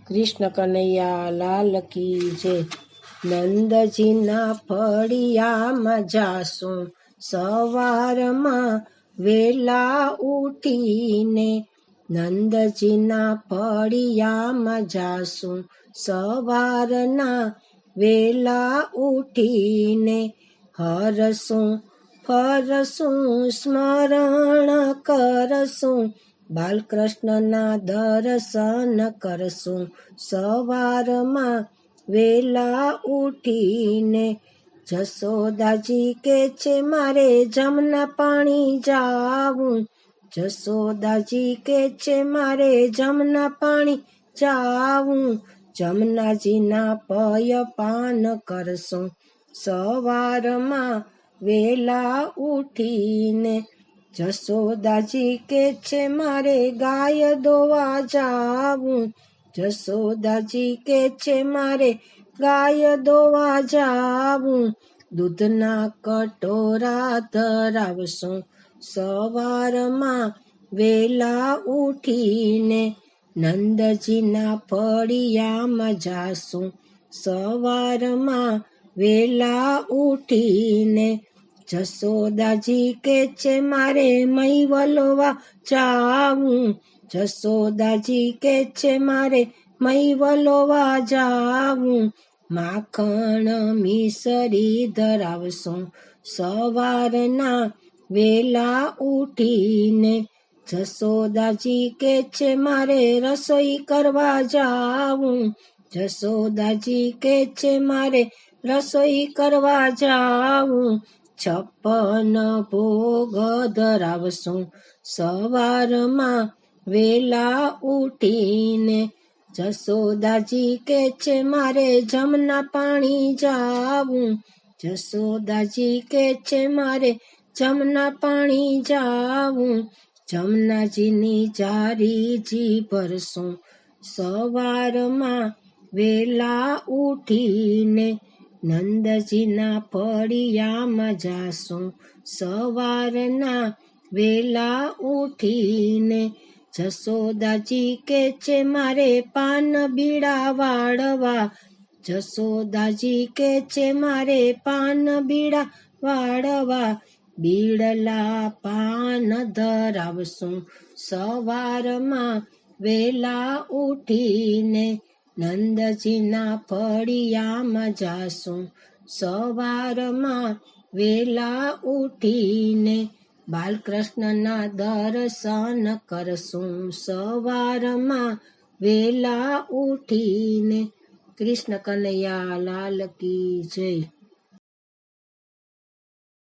કૃષ્ણ કનૈયા લાલ કી જય. નંદજીના ફળિયામાં જાશું સવારમાં વેલા ઉઠીને. નંદજીના ફળિયામાં જાશું સવારના વેલા ઉઠીને. હરશું ફરશું સ્મરણ કરશું, બાલકૃષ્ણના દર્શન કરશું સવારમાં વેલા ઉઠીને. જશોદાજી કે છે મારે જમના પાણી જાવું, જશોદાજી કે છે મારે જમના પાણી જાવું. જમનાજીના પય પાન કરશું સવારમાં વેલા ઉઠીને. જશોદાજી કે છે મારે ગાય દોવા જાવું, જશોદાજી કે છે મારે ગાય દોવા જાવું. દૂધના કટોરા ધરાવશું સવારમાં વેલા ઉઠીને. નંદજીના ફળિયામાં જાશું સવારમાં વેલા ઉઠીને. જશોદાજી કે છે મારે મહી વલોવા જાવું, જશોદાજી કે છે મારે મહી વલોવા જાવું. માખણ મિસરી ધરાવશું સવારના વેલા ઉઠીને. જશોદાજી કે છે મારે રસોઈ કરવા જાવું, જશોદાજી કે છે મારે રસોઈ કરવા જાવું. 56 ભોગ ધરાવશું સવારમાં વેલા ઉઠીને. જશોદાજી કે છે મારે જમના પાણી જાવું, જશોદાજી કે છે મારે જમના પાણી જાવું. જમનાજીની જારીજી ભરશું સવારમાં વેલા ઉઠીને. નંદજીના ફળિયામાં જાશું સવારના વેલા ઉઠીને. જશોદાજી કે છે મારે પાન બીડા વાળવા, જશોદાજી કે છે મારે પાન બીડા વાળવા. બીડલા પાન ધરાવશું સવારમાં વેલા ઉઠીને. નંદજીના ફળિયામાં જાશું સવારમાં વેલા ઉઠીને. બાલકૃષ્ણના દર્શન કરશું સવારમાં વેલા ઉઠીને. કૃષ્ણ કનૈયા લાલ કી જય.